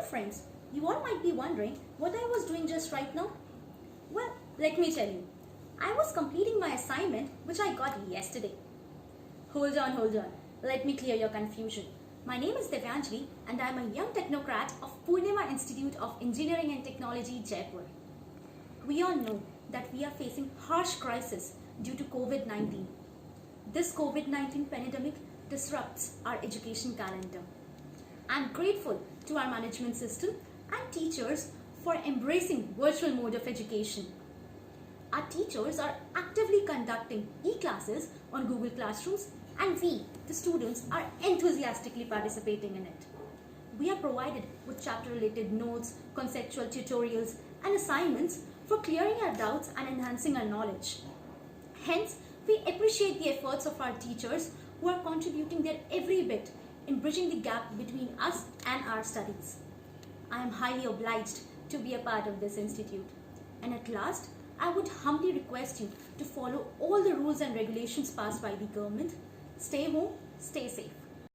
friends, you all might be wondering what I was doing just right now. Well, let me tell you. I was completing my assignment which I got yesterday. Hold on. Let me clear your confusion. My name is Devyanjali and I am a young technocrat of Poornima Institute of Engineering and Technology, Jaipur. We all know that we are facing harsh crisis due to COVID-19. This COVID-19 pandemic disrupts our education calendar. I'm grateful to our management system and teachers for embracing virtual mode of education. Our teachers are actively conducting e-classes on Google Classrooms and we, the students, are enthusiastically participating in it. We are provided with chapter-related notes, conceptual tutorials and assignments for clearing our doubts and enhancing our knowledge. Hence, we appreciate the efforts of our teachers who are contributing their every bit in bridging the gap between us and our studies. I am highly obliged to be a part of this institute. And at last, I would humbly request you to follow all the rules and regulations passed by the government. Stay home, stay safe.